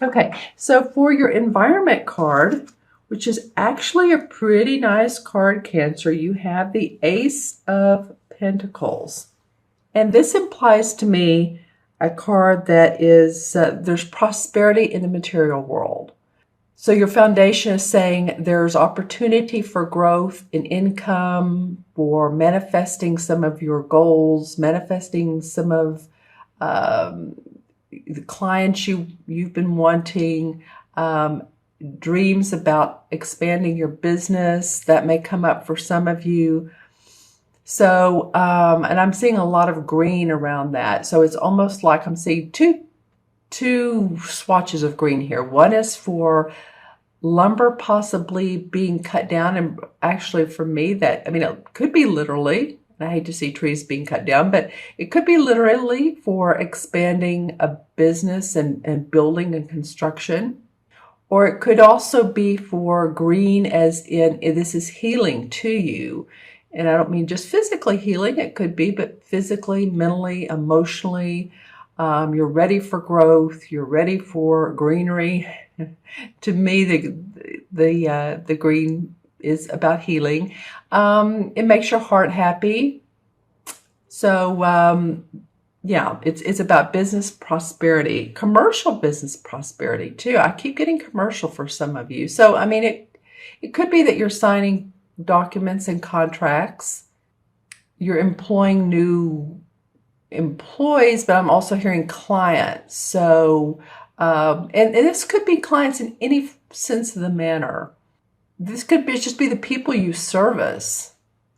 Okay, so for your environment card, which is actually a pretty nice card, Cancer, you have the Ace of Pentacles. And this implies to me a card that is, there's prosperity in the material world. So your foundation is saying there's opportunity for growth in income, for manifesting some of your goals, manifesting some of the clients you've been wanting, dreams about expanding your business that may come up for some of you. So, and I'm seeing a lot of green around that. So it's almost like I'm seeing two swatches of green here. One is for lumber possibly being cut down, and actually for me that, I mean, it could be literally, and I hate to see trees being cut down, but it could be literally for expanding a business and building and construction. Or it could also be for green as in this is healing to you. And I don't mean just physically healing, it could be, but physically, mentally, emotionally. You're ready for growth. You're ready for greenery. To me, the green is about healing. It makes your heart happy. So yeah, it's about business prosperity, commercial business prosperity too. I keep getting commercial for some of you. So I mean, it could be that you're signing documents and contracts. You're employing new employees, but I'm also hearing clients. So, and this could be clients in any sense of the manner. This could be just be the people you service.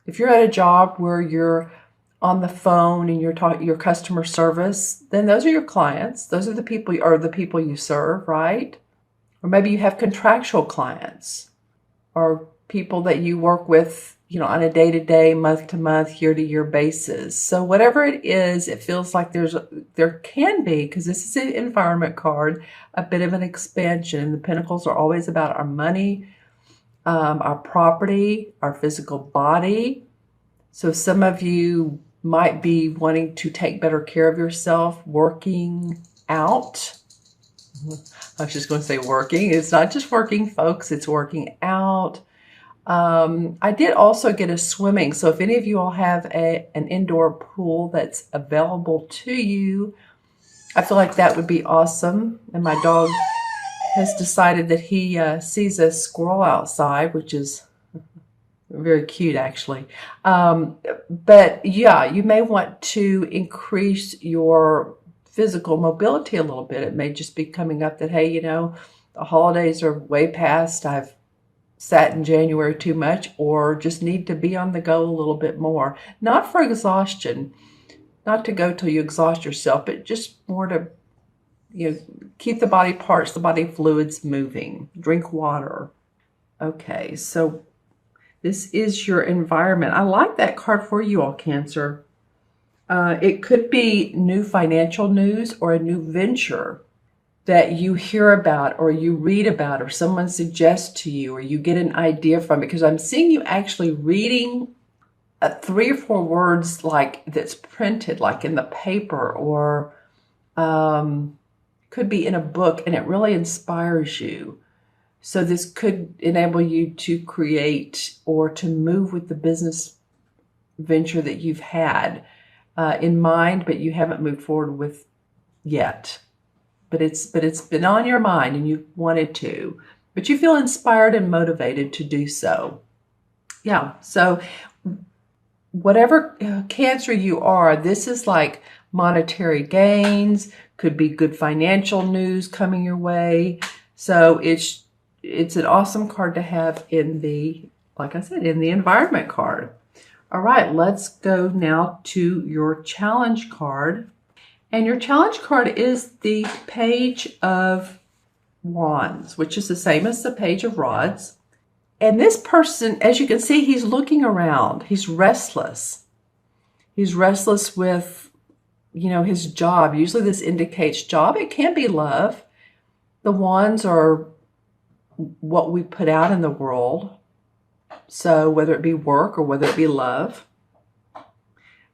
If you're at a job where you're on the phone and you're talking your customer service, then those are your clients. Those are the people you serve, right? Or maybe you have contractual clients or people that you work with, on a day-to-day, month-to-month, year-to-year basis. So whatever it is, it feels like there can be, because this is an environment card, a bit of an expansion. The pentacles are always about our money, our property, our physical body. So some of you might be wanting to take better care of yourself, working out. I was just going to say working. It's not just working, folks. It's working out. I did also get a swimming. So if any of you all have an indoor pool that's available to you, I feel like that would be awesome. And my dog has decided that he sees a squirrel outside, which is very cute, actually. But yeah, you may want to increase your physical mobility a little bit. It may just be coming up that, hey, the holidays are way past. I've sat in January too much, or just need to be on the go a little bit more. Not for exhaustion, not to go till you exhaust yourself, but just more to, keep the body parts, the body fluids moving. Drink water. Okay, so this is your environment. I like that card for you all, Cancer. It could be new financial news or a new venture that you hear about or you read about or someone suggests to you or you get an idea from, because I'm seeing you actually reading 3 or 4 words like that's printed like in the paper, or could be in a book, and it really inspires you. So this could enable you to create or to move with the business venture that you've had in mind, but you haven't moved forward with yet. But it's been on your mind and you wanted to, but you feel inspired and motivated to do so. Yeah. So whatever Cancer you are, this is like monetary gains, could be good financial news coming your way. So it's an awesome card to have in the, like I said, in the environment card. All right, let's go now to your challenge card. And your challenge card is the Page of Wands, which is the same as the Page of Rods. And this person, as you can see, he's looking around. He's restless. He's restless with, his job. Usually this indicates job. It can be love. The wands are what we put out in the world. So whether it be work or whether it be love.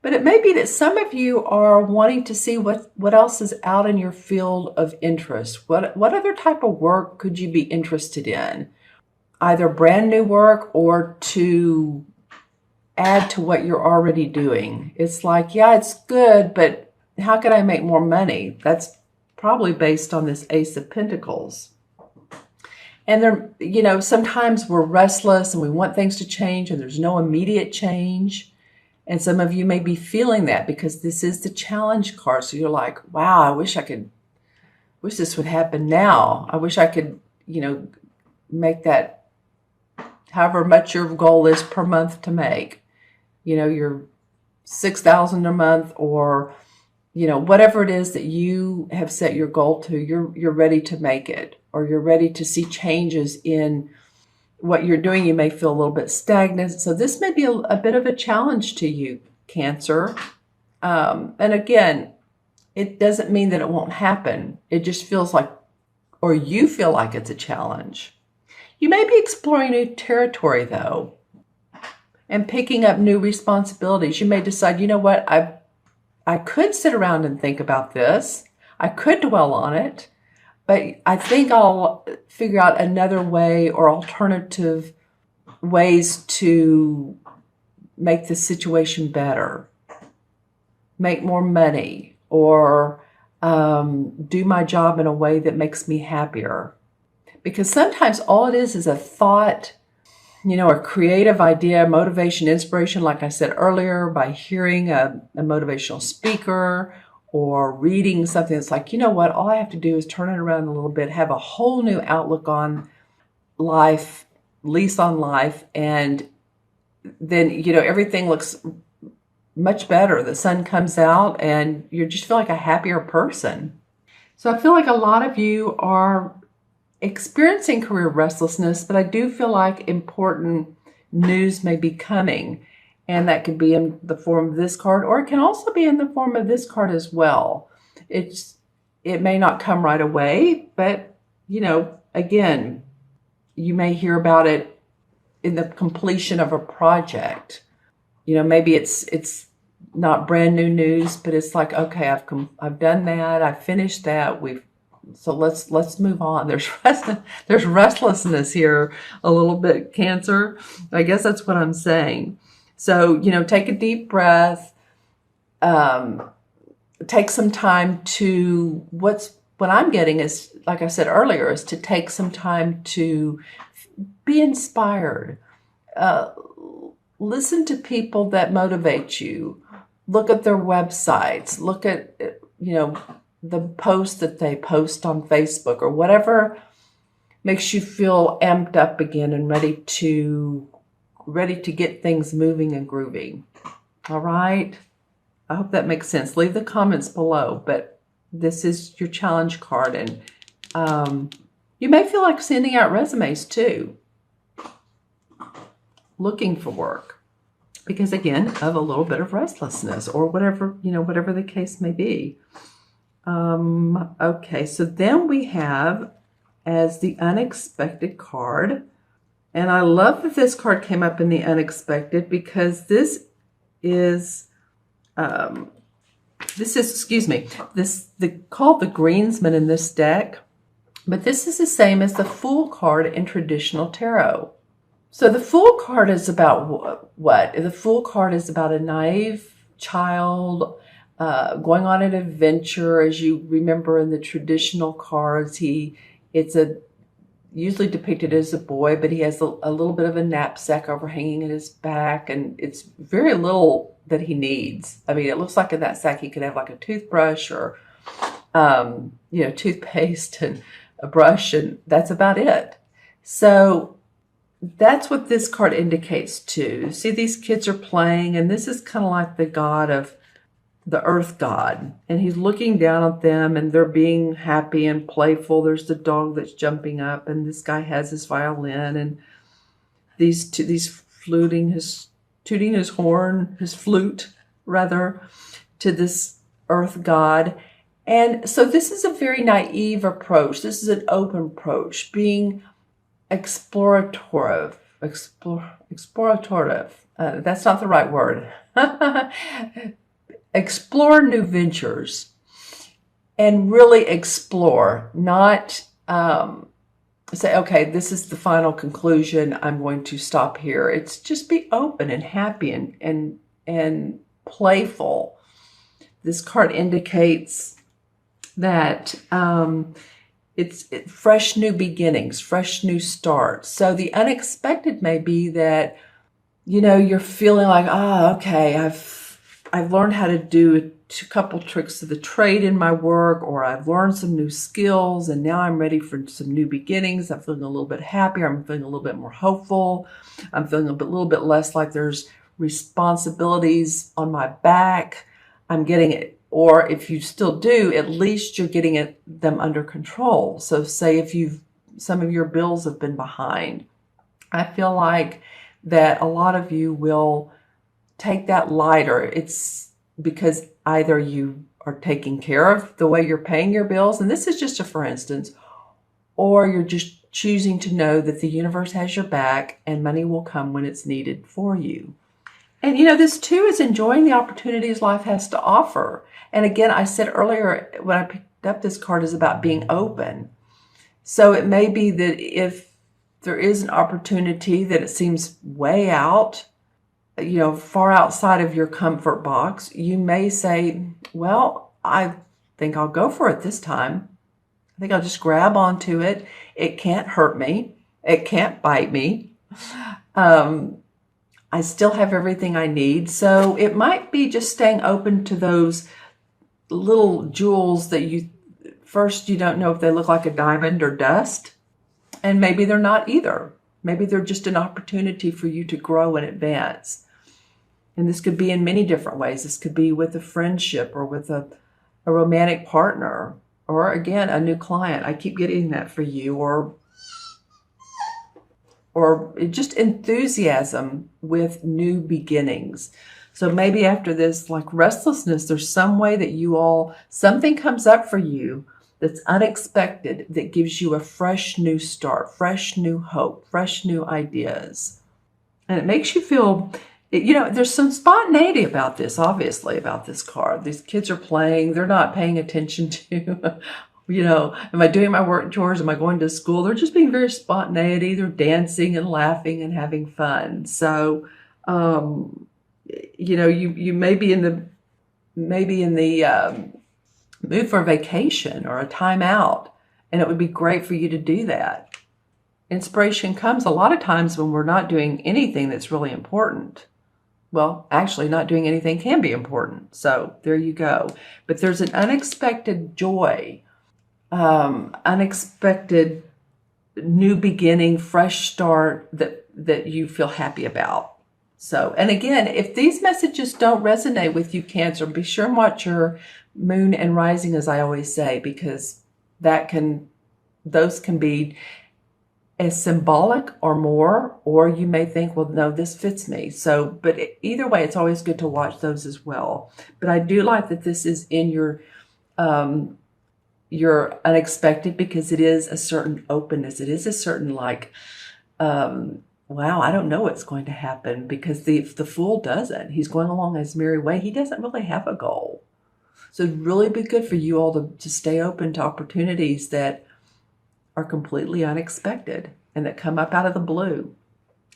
But it may be that some of you are wanting to see what else is out in your field of interest. What other type of work could you be interested in? Either brand new work or to add to what you're already doing. It's like, yeah, it's good, but how can I make more money? That's probably based on this Ace of Pentacles. And there, sometimes we're restless and we want things to change and there's no immediate change. And some of you may be feeling that because this is the challenge card. So you're like, wow, I wish this would happen now. I wish I could, make that however much your goal is per month to make. Your $6,000 a month or, whatever it is that you have set your goal to, you're ready to make it, or you're ready to see changes in what you're doing. You may feel a little bit stagnant. So this may be a bit of a challenge to you, Cancer. And again, it doesn't mean that it won't happen. It just feels like, or you feel like it's a challenge. You may be exploring new territory though, and picking up new responsibilities. You may decide, you know what, I could sit around and think about this. I could dwell on it, but I think I'll figure out another way or alternative ways to make the situation better, make more money, or do my job in a way that makes me happier. Because sometimes all it is a thought, a creative idea, motivation, inspiration, like I said earlier, by hearing a motivational speaker or reading something that's like, you know what, all I have to do is turn it around a little bit, have a whole new outlook on life, lease on life, and then, everything looks much better. The sun comes out and you just feel like a happier person. So I feel like a lot of you are experiencing career restlessness, but I do feel like important news may be coming, and that could be in the form of this card, or it can also be in the form of this card as well. It may not come right away, but again, you may hear about it in the completion of a project. Maybe it's not brand new news, but it's like, okay, I've done that, I finished that, so let's move on. There's restlessness here a little bit, Cancer. I guess that's what I'm saying. So, take a deep breath. Take some time to, what I'm getting is, like I said earlier, is to take some time to be inspired. Listen to people that motivate you. Look at their websites. Look at, the posts that they post on Facebook or whatever makes you feel amped up again and ready to get things moving and grooving. All right. I hope that makes sense. Leave the comments below, but this is your challenge card, and you may feel like sending out resumes too, looking for work, because again, of a little bit of restlessness or whatever, whatever the case may be. Okay, so then we have as the unexpected card, and I love that this card came up in the unexpected because this is called the Greensman in this deck, but this is the same as the Fool card in traditional tarot. So the Fool card is about what? The Fool card is about a naive child going on an adventure. As you remember in the traditional cards, it's usually depicted as a boy, but he has a little bit of a knapsack overhanging at his back, and it's very little that he needs. I mean, it looks like in that sack he could have like a toothbrush or toothpaste and a brush, and that's about it. So that's what this card indicates too. See, these kids are playing, and this is kind of like the god of the earth god, and he's looking down at them, and they're being happy and playful. There's the dog that's jumping up, and this guy has his violin, and these tooting his horn, his flute rather, to this earth god. And so this is a very naive approach. This is an open approach, being explorative. That's not the right word. Explore new ventures and really explore, not say, okay, this is the final conclusion. I'm going to stop here. It's just be open and happy and playful. This card indicates that it's fresh new beginnings, fresh new starts. So the unexpected may be that, you're feeling like, okay, I've learned how to do a couple tricks of the trade in my work, or I've learned some new skills and now I'm ready for some new beginnings. I'm feeling a little bit happier. I'm feeling a little bit more hopeful. I'm feeling a little bit less like there's responsibilities on my back. I'm getting it. Or if you still do, at least you're getting them under control. So say if some of your bills have been behind, I feel like that a lot of you will take that lighter. It's because either you are taking care of the way you're paying your bills, and this is just a for instance, or you're just choosing to know that the universe has your back and money will come when it's needed for you. And this too is enjoying the opportunities life has to offer. And again, I said earlier when I picked up this card is about being open. So it may be that if there is an opportunity that it seems way out, far outside of your comfort box, you may say, well, I think I'll go for it this time. I think I'll just grab onto it. It can't hurt me. It can't bite me. I still have everything I need. So it might be just staying open to those little jewels that you don't know if they look like a diamond or dust. And maybe they're not either. Maybe they're just an opportunity for you to grow and advance. And this could be in many different ways. This could be with a friendship or with a romantic partner, or again, a new client. I keep getting that for you, or just enthusiasm with new beginnings. So maybe after this, like restlessness, there's some way that something comes up for you that's unexpected, that gives you a fresh new start, fresh new hope, fresh new ideas. And it makes you feel, there's some spontaneity about this, obviously, about this card. These kids are playing. They're not paying attention to, am I doing my work chores? Am I going to school? They're just being very spontaneity. They're dancing and laughing and having fun. So, you may be in the mood for a vacation or a time out, and it would be great for you to do that. Inspiration comes a lot of times when we're not doing anything that's really important. Well, actually, not doing anything can be important. So there you go. But there's an unexpected joy, unexpected new beginning, fresh start that you feel happy about. So, and again, if these messages don't resonate with you, Cancer, be sure and watch your moon and rising, as I always say, because those can be as symbolic or more, or you may think, well, no, this fits me. So, but either way, it's always good to watch those as well. But I do like that this is in your unexpected, because it is a certain openness. It is a certain wow, I don't know what's going to happen, because the Fool doesn't. He's going along his merry way. He doesn't really have a goal. So it'd really be good for you all to stay open to opportunities that are completely unexpected and that come up out of the blue.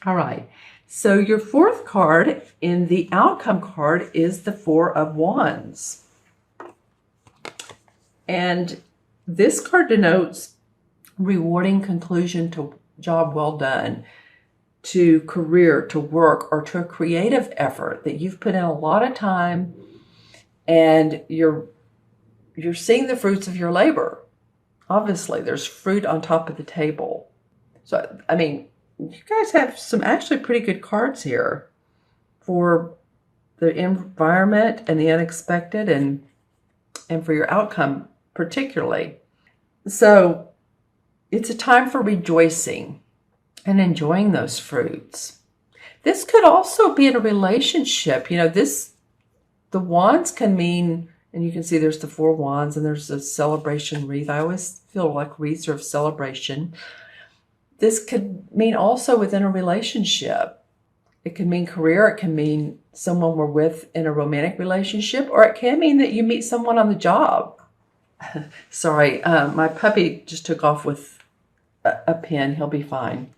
All right. So your fourth card in the outcome card is the Four of Wands. And this card denotes rewarding conclusion to job well done, to career, to work, or to a creative effort that you've put in a lot of time, and you're seeing the fruits of your labor. Obviously, there's fruit on top of the table. So, I mean, you guys have some actually pretty good cards here for the environment and the unexpected, and for your outcome particularly. So it's a time for rejoicing and enjoying those fruits. This could also be in a relationship. The wands can mean, and you can see there's the Four Wands and there's a celebration wreath. I always feel like wreaths are of celebration. This could mean also within a relationship. It can mean career. It can mean someone we're with in a romantic relationship, or it can mean that you meet someone on the job. Sorry, my puppy just took off with a pen. He'll be fine.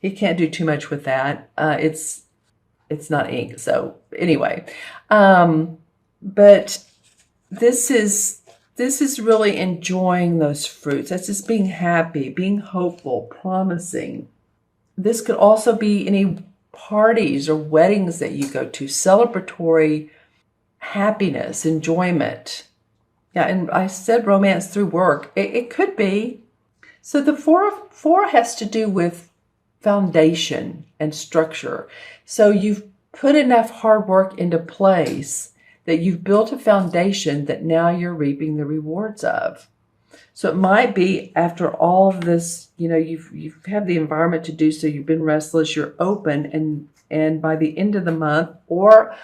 He can't do too much with that. It's not ink. So anyway, but this is really enjoying those fruits. That's just being happy, being hopeful, promising. This could also be any parties or weddings that you go to, celebratory happiness, enjoyment. Yeah, and I said romance through work. It could be. So the four has to do with foundation and structure. So you've put enough hard work into place that you've built a foundation that now you're reaping the rewards of. So it might be after all of this, you've had the environment to do so, you've been restless, you're open, and by the end of the month, or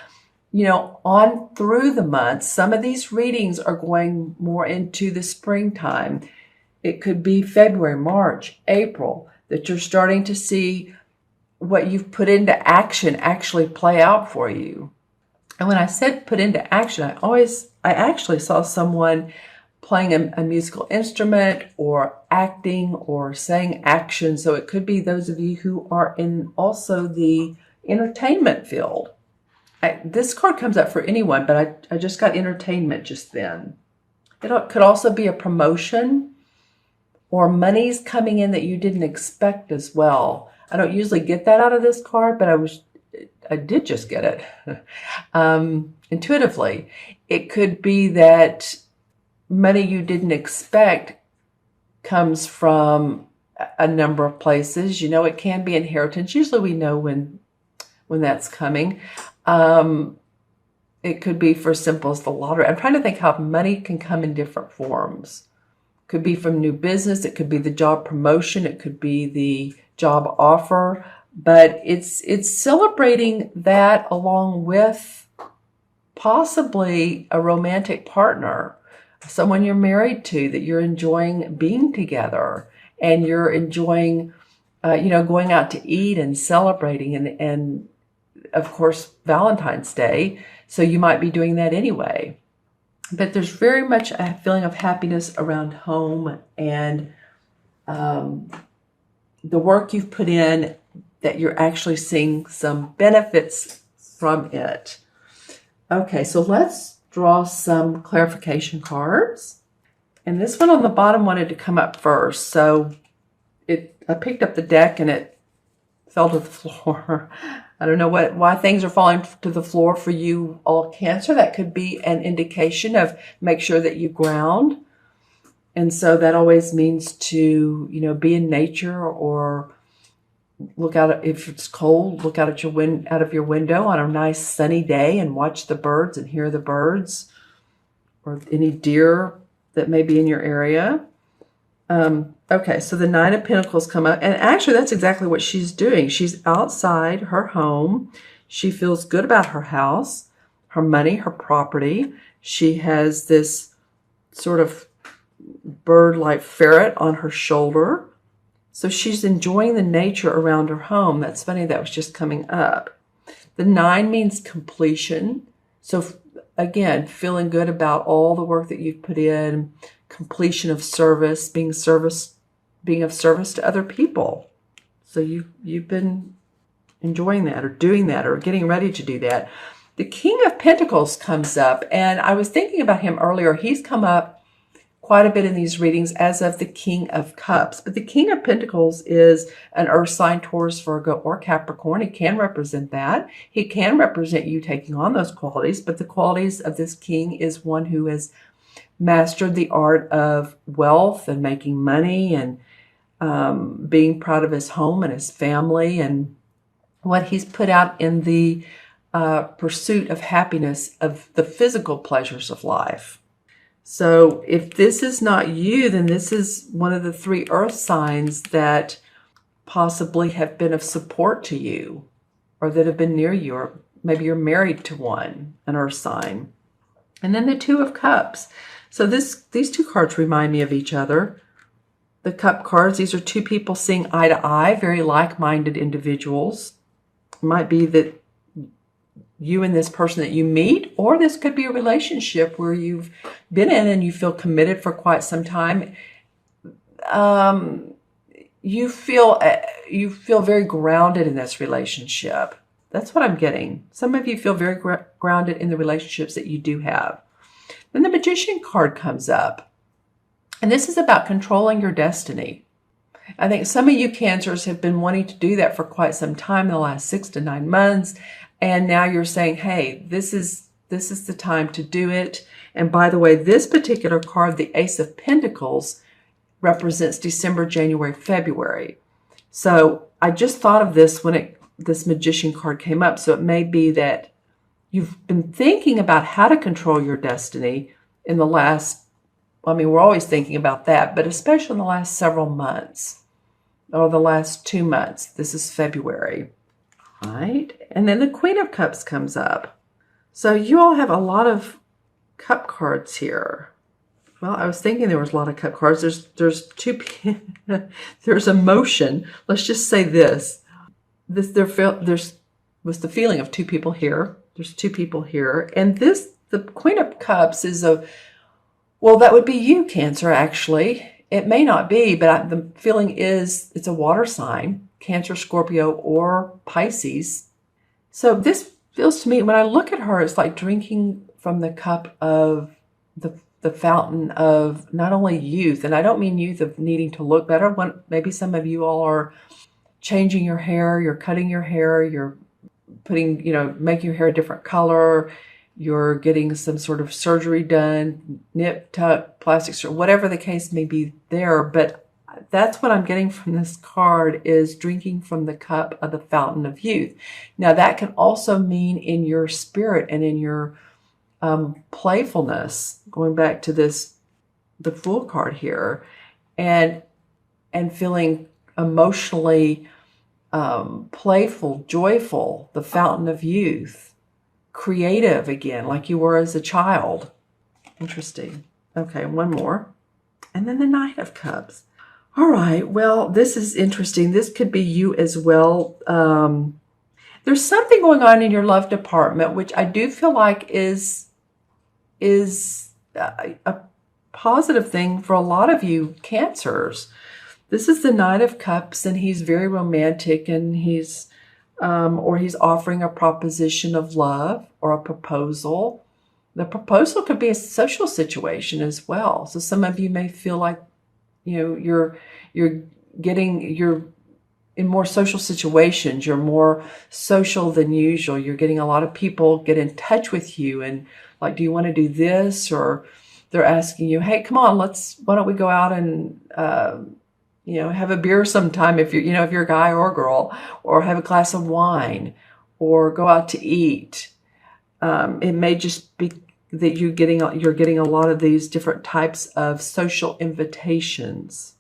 on through the month, some of these readings are going more into the springtime. It could be February, March, April, that you're starting to see what you've put into action actually play out for you. And when I said put into action, I actually saw someone playing a musical instrument or acting or saying action. So it could be those of you who are in also the entertainment field. This card comes up for anyone, but I just got entertainment just then. It could also be a promotion or money's coming in that you didn't expect as well. I don't usually get that out of this card, but I did just get it intuitively. It could be that money you didn't expect comes from a number of places. It can be inheritance. Usually we know when that's coming. It could be for simple as the lottery. I'm trying to think how money can come in different forms. Could be from new business. It could be the job promotion. It could be the job offer. But it's celebrating that along with possibly a romantic partner, someone you're married to that you're enjoying being together, and you're enjoying, going out to eat and celebrating, and of course, Valentine's Day. So you might be doing that anyway. But there's very much a feeling of happiness around home and the work you've put in, that you're actually seeing some benefits from it. Okay, so let's draw some clarification cards. And this one on the bottom wanted to come up first. So I picked up the deck and it fell to the floor. I don't know why things are falling to the floor for you all Cancer. That could be an indication of make sure that you ground. And so that always means to, be in nature, or look out, if it's cold, look out at out of your window on a nice sunny day and watch the birds and hear the birds, or any deer that may be in your area. Okay, so the Nine of Pentacles come up, and actually that's exactly what she's doing. She's outside her home. She feels good about her house, her money, her property. She has this sort of bird-like ferret on her shoulder. So she's enjoying the nature around her home. That's funny, that was just coming up. The 9 means completion. So again, feeling good about all the work that you've put in, completion of service, being of service to other people. So you've been enjoying that, or doing that, or getting ready to do that. The King of Pentacles comes up, and I was thinking about him earlier. He's come up quite a bit in these readings, as of the King of Cups. But the King of Pentacles is an earth sign, Taurus, Virgo, or Capricorn. He can represent that. He can represent you taking on those qualities, but the qualities of this king is one who has mastered the art of wealth and making money, and being proud of his home and his family, and what he's put out in the pursuit of happiness, of the physical pleasures of life. So if this is not you, then this is one of the 3 earth signs that possibly have been of support to you, or that have been near you, or maybe you're married to one, an earth sign. And then the 2 of Cups. So these 2 cards remind me of each other. The Cup cards, these are 2 people seeing eye to eye, very like-minded individuals. might be that you and this person that you meet, or this could be a relationship where you've been in and you feel committed for quite some time. You feel very grounded in this relationship. That's what I'm getting. Some of you feel very grounded in the relationships that you do have. Then the Magician card comes up. And this is about controlling your destiny. I think some of you Cancers have been wanting to do that for quite some time, in the last 6 to 9 months. And now you're saying, hey, this is the time to do it. And by the way, this particular card, the Ace of Pentacles, represents December, January, February. So I just thought of this when this Magician card came up. So it may be that you've been thinking about how to control your destiny in the last, I mean, we're always thinking about that, but especially in the last several months, or the last 2 months. This is February, right? And then the Queen of Cups comes up. So you all have a lot of cup cards here. Well, I was thinking there was a lot of cup cards. There's two, there's emotion. Let's just say this. There was the feeling of 2 people here. There's 2 people here. And the Queen of Cups is well, that would be you, Cancer, actually. It may not be, but the feeling is it's a water sign, Cancer, Scorpio, or Pisces. So this feels to me, when I look at her, it's like drinking from the cup of the fountain of not only youth, and I don't mean youth of needing to look better. Maybe some of you all are changing your hair, you're cutting your hair, you're putting, making your hair a different color, you're getting some sort of surgery done, nip, tuck, plastic surgery, whatever the case may be there. But that's what I'm getting from this card, is drinking from the cup of the fountain of youth. Now that can also mean in your spirit and in your playfulness, going back to the Fool card here, and feeling emotionally playful, joyful, the fountain of youth, creative again, like you were as a child. Interesting. Okay, one more. And then the Knight of Cups. All right, well, this is interesting. This could be you as well. There's something going on in your love department, which I do feel like is a positive thing for a lot of you Cancers. This is the Knight of Cups, and he's very romantic, and he's offering a proposition of love or a proposal. The proposal could be a social situation as well. So some of you may feel like, you're in more social situations. You're more social than usual. You're getting a lot of people get in touch with you and like, do you want to do this? Or they're asking you, hey, come on, why don't we go out and, have a beer sometime if you're a guy or a girl, or have a glass of wine, or go out to eat. It may just be that you're getting a lot of these different types of social invitations.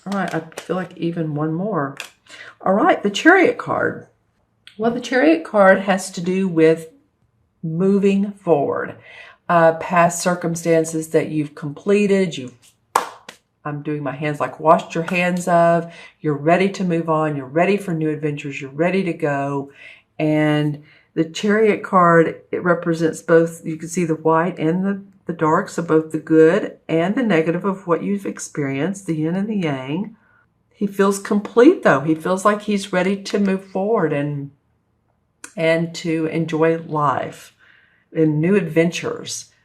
All right, I feel like even one more. All right, the Chariot card. Well, the Chariot card has to do with moving forward. Past circumstances that you've completed, I'm doing my hands like washed your hands of. You're ready to move on. You're ready for new adventures. You're ready to go. And the Chariot card, it represents both, you can see the white and the dark, so both the good and the negative of what you've experienced, the yin and the yang. He feels complete, though. He feels like he's ready to move forward and to enjoy life and new adventures.